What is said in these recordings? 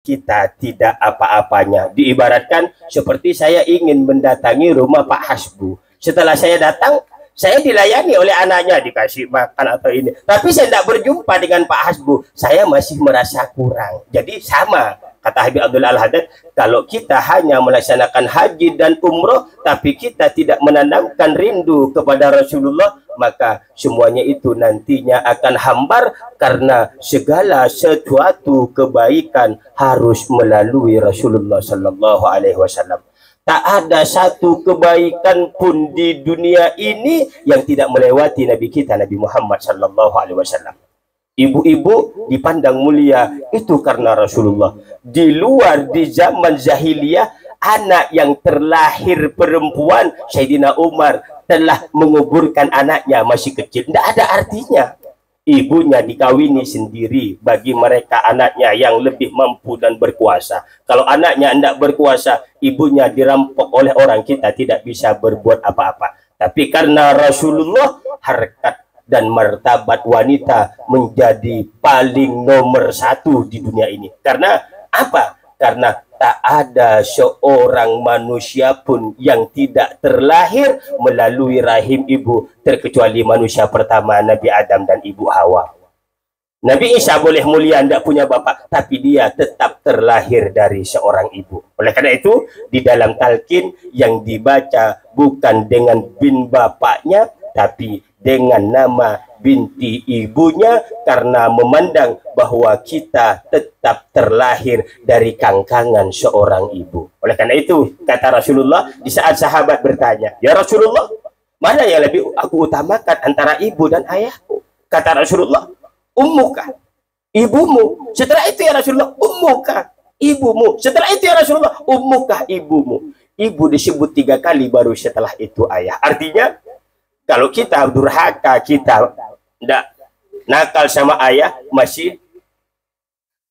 kita tidak apa-apanya. Diibaratkan seperti saya ingin mendatangi rumah Pak Hasbu. Setelah saya datang, saya dilayani oleh anaknya, dikasih makan atau ini. Tapi saya tidak berjumpa dengan Pak Hasbu. Saya masih merasa kurang. Jadi sama, kata Habib Abdul Al-Haddad, kalau kita hanya melaksanakan haji dan umroh, tapi kita tidak menanamkan rindu kepada Rasulullah, maka semuanya itu nantinya akan hambar, karena segala sesuatu kebaikan harus melalui Rasulullah Sallallahu Alaihi Wasallam. Tak ada satu kebaikan pun di dunia ini yang tidak melewati Nabi kita, Nabi Muhammad Sallallahu Alaihi Wasallam. Ibu-ibu dipandang mulia itu karena Rasulullah. Di luar, di zaman jahiliyah, anak yang terlahir perempuan, Sayyidina Umar telah menguburkan anaknya masih kecil. Tidak ada artinya. Ibunya dikawini sendiri bagi mereka anaknya yang lebih mampu dan berkuasa. Kalau anaknya tidak berkuasa, ibunya dirampok oleh orang, kita tidak bisa berbuat apa-apa. Tapi karena Rasulullah, harkat dan martabat wanita menjadi paling nomor satu di dunia ini. Karena apa? Karena tak ada seorang manusia pun yang tidak terlahir melalui rahim ibu, terkecuali manusia pertama Nabi Adam dan Ibu Hawa. Nabi Isa boleh mulia tidak punya bapak, tapi dia tetap terlahir dari seorang ibu. Oleh karena itu, di dalam talqin yang dibaca bukan dengan bin bapaknya, tapi dengan nama binti ibunya, karena memandang bahwa kita tetap terlahir dari kangkangan seorang ibu. Oleh karena itu, kata Rasulullah, di saat sahabat bertanya, "Ya Rasulullah, mana yang lebih aku utamakan antara ibu dan ayahku?" Kata Rasulullah, "Ummuka, ibumu." Setelah itu, ya Rasulullah, "Ummuka, ibumu." Setelah itu, ya Rasulullah, "Ummuka, ibumu." Ibu disebut 3 kali, baru setelah itu ayah. Artinya, kalau kita durhaka, kita tidak nakal sama ayah, masih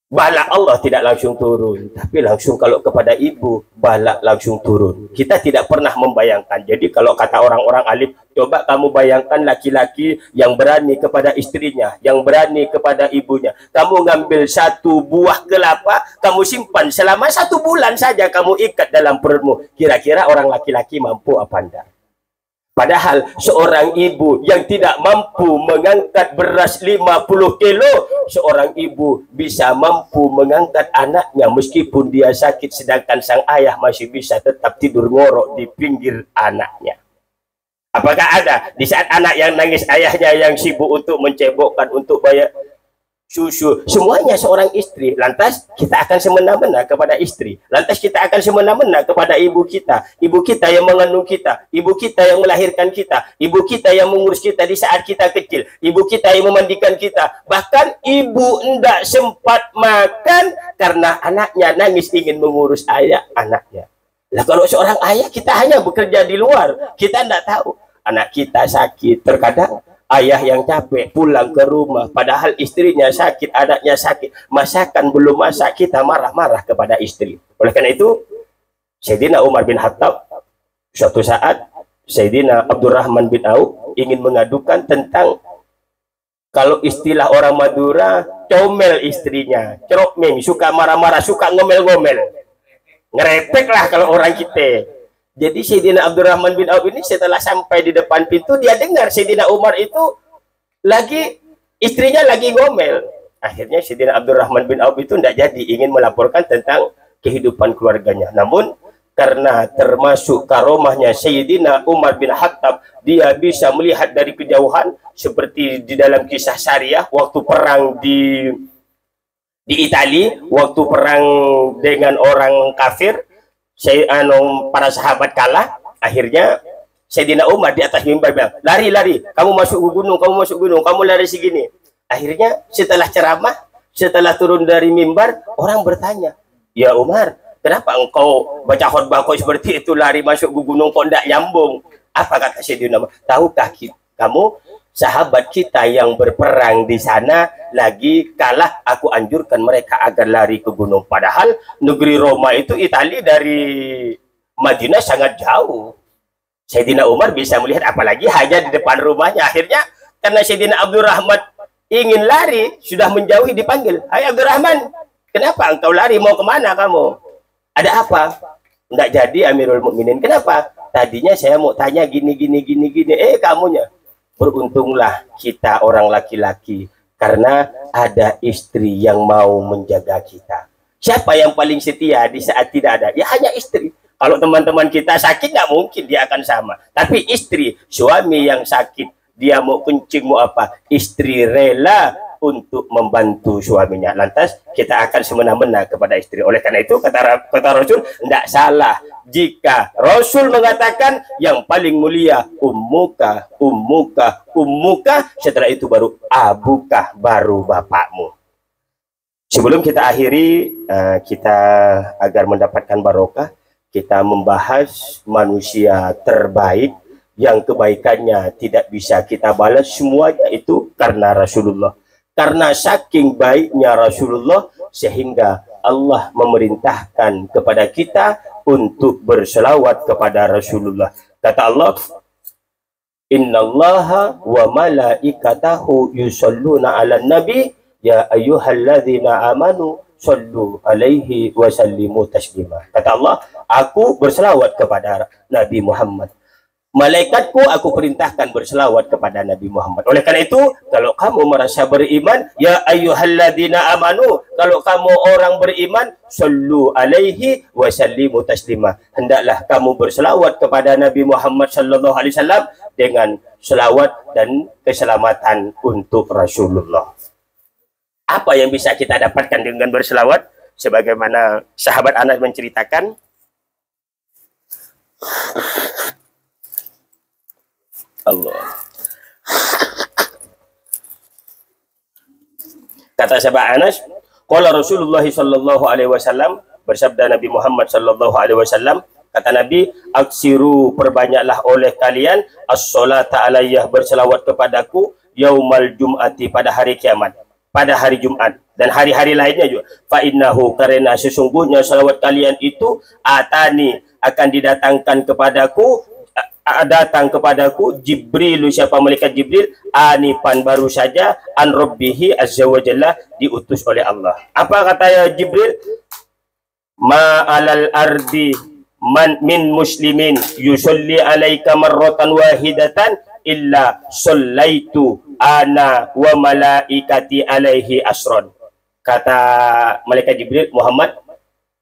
balak Allah tidak langsung turun. Tapi langsung kalau kepada ibu, balak langsung turun. Kita tidak pernah membayangkan. Jadi kalau kata orang-orang alim, coba kamu bayangkan laki-laki yang berani kepada istrinya, yang berani kepada ibunya. Kamu ngambil 1 buah kelapa, kamu simpan selama 1 bulan saja, kamu ikat dalam perutmu. Kira-kira orang laki-laki mampu apa enggak? Padahal seorang ibu yang tidak mampu mengangkat beras 50 kilo, seorang ibu bisa mampu mengangkat anaknya meskipun dia sakit, sedangkan sang ayah masih bisa tetap tidur ngorok di pinggir anaknya. Apakah ada di saat anak yang nangis, ayahnya yang sibuk untuk mencebokkan, untuk bayar susu, semuanya seorang istri. Lantas kita akan semena-mena kepada istri, lantas kita akan semena-mena kepada ibu kita yang mengandung kita, ibu kita yang melahirkan kita, ibu kita yang mengurus kita di saat kita kecil, ibu kita yang memandikan kita. Bahkan ibu tidak sempat makan karena anaknya nangis ingin mengurus ayah anaknya. Lah kalau seorang ayah, kita hanya bekerja di luar, kita tidak tahu anak kita sakit. Terkadang ayah yang capek pulang ke rumah, padahal istrinya sakit, anaknya sakit, masakan belum masak, kita marah-marah kepada istri. Oleh karena itu, Sayyidina Umar bin Khattab, suatu saat Sayyidina Abdurrahman bin Auf ingin mengadukan tentang, kalau istilah orang Madura, comel istrinya, cerokmeng, suka marah-marah, suka ngomel-ngomel, ngerepek lah kalau orang kita. Jadi Sayyidina Abdurrahman bin Auf ini setelah sampai di depan pintu, dia dengar Sayyidina Umar itu lagi, istrinya lagi ngomel. Akhirnya Sayyidina Abdurrahman bin Auf itu tidak jadi, ingin melaporkan tentang kehidupan keluarganya. Namun karena termasuk karomahnya Sayyidina Umar bin Khattab, dia bisa melihat dari kejauhan, seperti di dalam kisah Syariah waktu perang di Italia, waktu perang dengan orang kafir. Para sahabat kalah, akhirnya Sayyidina Umar di atas mimbar bilang, "Lari, kamu masuk gunung, kamu lari segini." Akhirnya setelah ceramah, setelah turun dari mimbar, orang bertanya, "Ya Umar, kenapa engkau baca khutbah kau seperti itu, lari masuk gunung kok tidak nyambung?" Apa kata Sayyidina Umar? "Tahukah kamu, sahabat kita yang berperang di sana lagi kalah, aku anjurkan mereka agar lari ke gunung." Padahal negeri Roma itu, Italia dari Madinah sangat jauh. Sayyidina Umar bisa melihat, apalagi hanya di depan rumahnya. Akhirnya karena Sayyidina Abdurrahman ingin lari, sudah menjauhi, dipanggil, "Hai Abdurrahman, Kenapa engkau lari? Mau kemana kamu? Ada apa? Enggak jadi Amirul Mukminin. Kenapa? Tadinya saya mau tanya gini. Kamunya. Beruntunglah kita orang laki-laki karena ada istri yang mau menjaga kita. Siapa yang paling setia di saat tidak ada? Ya hanya istri. Kalau teman-teman kita sakit, nggak mungkin dia akan sama. Tapi istri, suami yang sakit, dia mau kencing, mau apa, istri rela untuk membantu suaminya. Lantas kita akan semena-mena kepada istri. Oleh karena itu kata Rasul, tidak salah jika Rasul mengatakan yang paling mulia ummuka, setelah itu baru abuka, baru bapakmu. Sebelum kita akhiri, kita agar mendapatkan barokah, kita membahas manusia terbaik yang kebaikannya tidak bisa kita balas semuanya itu karena Rasulullah. Karena saking baiknya Rasulullah sehingga Allah memerintahkan kepada kita untuk berselawat kepada Rasulullah. Kata Allah, Innallaha wa malaikatahu yusalluna 'alan nabi ya ayyuhalladzina amanu sallu alaihi wa sallimu taslima. Kata Allah, aku berselawat kepada Nabi Muhammad. Malaikatku aku perintahkan berselawat kepada Nabi Muhammad. Oleh karena itu, kalau kamu merasa beriman, ya ayyuhalladzina amanu, kalau kamu orang beriman, sallu alaihi wa sallimu taslima. Hendaklah kamu berselawat kepada Nabi Muhammad sallallahu alaihi wasallam dengan selawat dan keselamatan untuk Rasulullah. Apa yang bisa kita dapatkan dengan berselawat? Sebagaimana sahabat Anas menceritakan, Allah. Kata sahabat Anas, qala Rasulullah sallallahu alaihi wasallam, bersabda Nabi Muhammad sallallahu alaihi wasallam, kata Nabi, aksiru, perbanyaklah oleh kalian as-salata alayyah, berselawat kepadaku yaumal jum'ati, pada hari kiamat, pada hari Jumat dan hari-hari lainnya juga. Fa innahu, karena sesungguhnya salawat kalian itu atani, akan didatangkan kepadaku, datang kepadaku Jibril, siapa malaikat Jibril, anifan, baru saja, an rabbihi azza wa jalla, diutus oleh Allah. Apa kata Jibril? Ma alal ardi man min muslimin yusalli alaika marratan wahidatan illa sallaitu ana wa malaikati alaihi asron. Kata malaikat Jibril, Muhammad,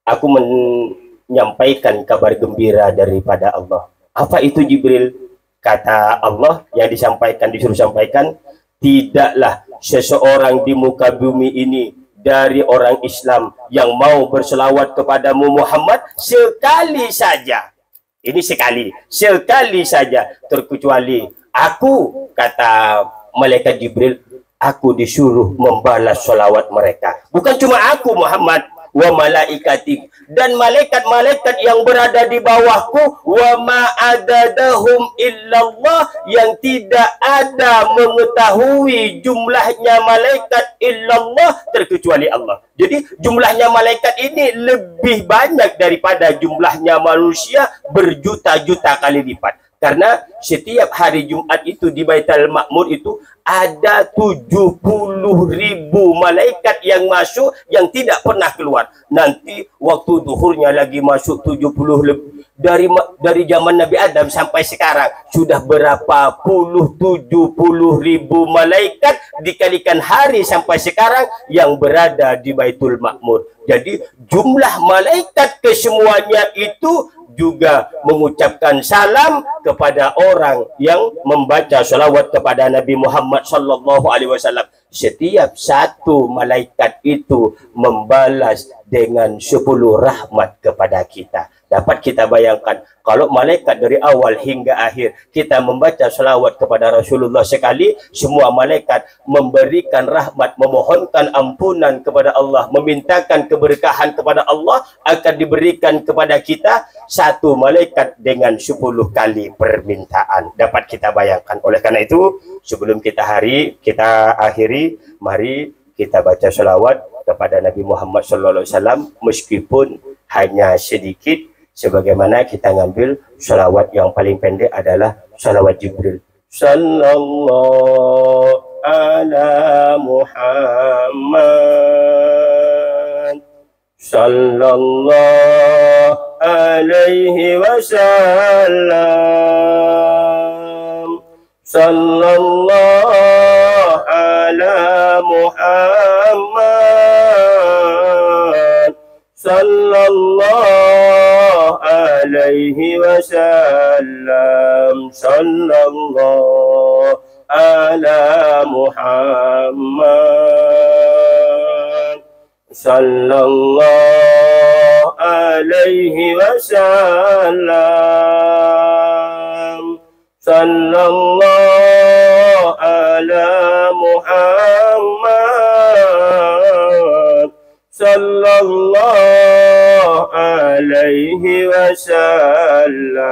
aku menyampaikan kabar gembira daripada Allah. Apa itu Jibril? Kata Allah yang disampaikan, disuruh sampaikan, tidaklah seseorang di muka bumi ini dari orang Islam yang mau berselawat kepadamu Muhammad sekali saja. Ini sekali saja, terkecuali aku, kata malaikat Jibril, aku disuruh membalas selawat mereka. Bukan cuma aku Muhammad, wa malaikati, dan malaikat-malaikat yang berada di bawahku, wa ma'adadahum illallah, yang tidak ada mengetahui jumlahnya malaikat illallah, terkecuali Allah. Jadi jumlahnya malaikat ini lebih banyak daripada jumlahnya manusia berjuta-juta kali lipat. Karena setiap hari Jumat itu di Baitul Ma'mur itu ada 70.000 malaikat yang masuk yang tidak pernah keluar. Nanti waktu duhurnya lagi masuk 70 lebih. Dari zaman Nabi Adam sampai sekarang sudah berapa puluh 70.000 malaikat, dikalikan hari sampai sekarang yang berada di Baitul Ma'mur. Jadi jumlah malaikat kesemuanya itu juga mengucapkan salam kepada orang yang membaca salawat kepada Nabi Muhammad sallallahu alaihi wasallam. Setiap satu malaikat itu membalas dengan 10 rahmat kepada kita. Dapat kita bayangkan, kalau malaikat dari awal hingga akhir kita membaca salawat kepada Rasulullah sekali, semua malaikat memberikan rahmat, memohonkan ampunan kepada Allah, memintakan keberkahan kepada Allah, akan diberikan kepada kita satu malaikat dengan 10 kali permintaan. Dapat kita bayangkan. Oleh karena itu, sebelum kita akhiri, mari kita baca salawat kepada Nabi Muhammad SAW, meskipun hanya sedikit, sebagaimana kita ngambil salawat yang paling pendek adalah salawat Jibril. Sallallahu ala Muhammad sallallahu alaihi wasallam. Sallallahu ala Muhammad, sallallahu alaihi wasallam. Sallallahu ala Muhammad, sallallahu alaihi wasallam. Sallallahu ala Muhammad, sallallahu alaihi wasallam.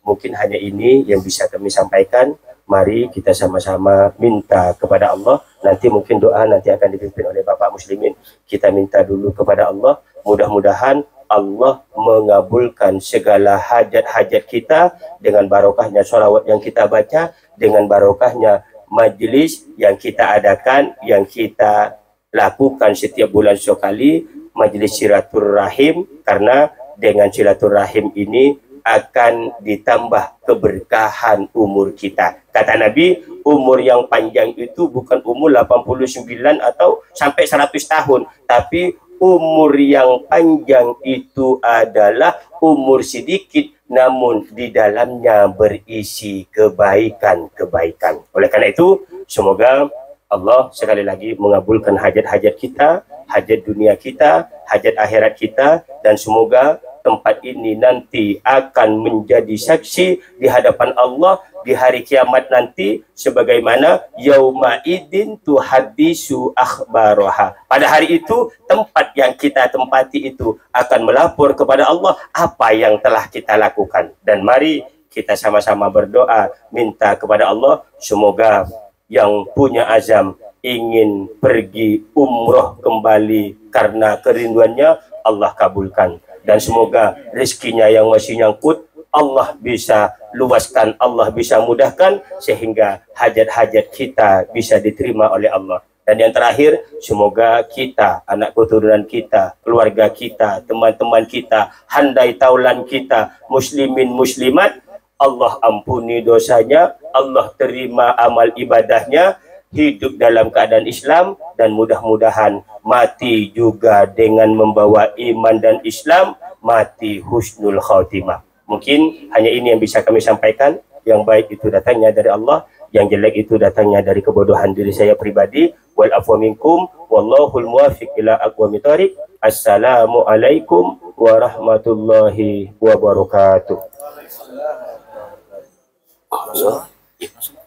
Mungkin hanya ini yang bisa kami sampaikan. Mari kita sama-sama minta kepada Allah. Nanti mungkin doa nanti akan dipimpin oleh Bapak Muslimin. Kita minta dulu kepada Allah. Mudah-mudahan Allah mengabulkan segala hajat-hajat kita dengan barokahnya sholawat yang kita baca, dengan barokahnya majelis yang kita adakan, yang kita lakukan setiap bulan sekali, majelis silaturahim, karena dengan silaturahim ini akan ditambah keberkahan umur kita. Kata Nabi, umur yang panjang itu bukan umur 89 atau sampai 100 tahun, tapi umur yang panjang itu adalah umur sedikit namun di dalamnya berisi kebaikan-kebaikan. Oleh karena itu, semoga Allah sekali lagi mengabulkan hajat-hajat kita, hajat dunia kita, hajat akhirat kita, dan semoga tempat ini nanti akan menjadi saksi di hadapan Allah di hari kiamat nanti, sebagaimana yauma idin tuhaddisu akhbaraha. Pada hari itu tempat yang kita tempati itu akan melapor kepada Allah apa yang telah kita lakukan. Dan mari kita sama-sama berdoa minta kepada Allah, semoga yang punya azam ingin pergi umroh kembali karena kerinduannya Allah kabulkan. Dan semoga rezekinya yang masih nyangkut Allah bisa luaskan, Allah bisa mudahkan, sehingga hajat-hajat kita bisa diterima oleh Allah. Dan yang terakhir, semoga kita, anak keturunan kita, keluarga kita, teman-teman kita, handai taulan kita, muslimin muslimat, Allah ampuni dosanya, Allah terima amal ibadahnya, hidup dalam keadaan Islam, dan mudah-mudahan mati juga dengan membawa iman dan Islam, mati husnul khatimah. Mungkin hanya ini yang bisa kami sampaikan. Yang baik itu datangnya dari Allah, yang jelek itu datangnya dari kebodohan diri saya pribadi. Wal afwa minkum, wallahul muwaffiq ila aqwamit thoriq. Assalamualaikum warahmatullahi wabarakatuh.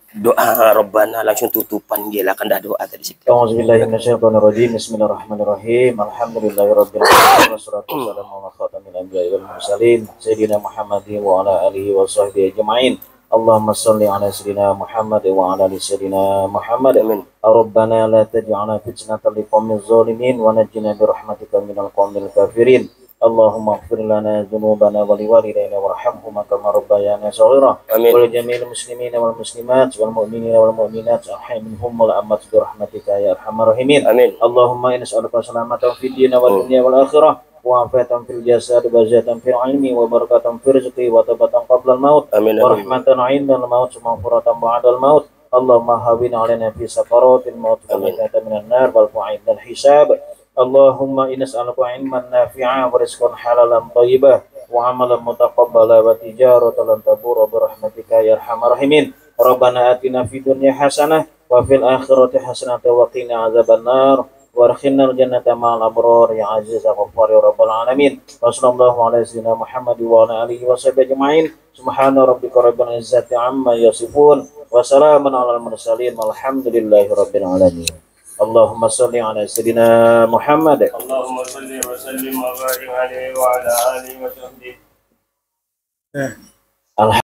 Doa Rabbana langsung tutupan gila kan dah doa tadi sih. Auzubillahi minasyaitonirrajim. Bismillahirrahmanirrahim. Alhamdulillahirabbil alamin wassalatu wassalamu ala khatamil anbiya'i wal mursalin sayyidina Muhammadin wa ala alihi wa sahbihi ajma'in. Allahumma shalli ala sayyidina Muhammad wa ala ali sayyidina Muhammad. Amin. Rabbana la taj'alna fitnatan liqaumiz zalimin wa najjina bi rahmatika minal qaumil kafirin. Allahumma ighfir lana dzunubana wa liwalidayna warhamhuma kama rabbayana shaghira. Wa li jami'il muslimina wal muslimat wal mu'minina wal mu'minat ahya minhum wal amwat bi rahmatika ya arhamar rahimin. Amin. Allahumma inna nas'aluka salamatan fid din wal dunya wal akhirah wa afatan fil jasad wa ziyadatan fil ilmi wa barakatan fil rizqi wa tabatan qabla al maut wa rahmatan 'inda al maut wa maghfiratan ba'da al maut. Allahumma hawwin 'alaina fi sakaratil maut wa najatan minan nar wal fu'idal hisab. Allahumma inna nas'aluka ilman nafi'a wa rizqan halalan thayyiban wa amalan mutaqabbala wa tijaratan lan tabura bi rahmatika ya arhamar rahimin. Rabbana atina fid dunya hasanah wa fil akhirati hasanah wa qina adzabannar warhamna jannata ma'al abrar ya aziz ya ghaffar ya rabbal alamin. Wassallallahu ala sayyidina Muhammad wa ala alihi wa sahbihi ajma'in. Subhana rabbika rabbil izzati amma yasifun wa salamun alal mursalin walhamdulillahi rabbil alamin. Allahumma shalli ala sayyidina Muhammad. Allahumma shalli wa sallim wa barik alaihi wa ala alihi wa sahbihi.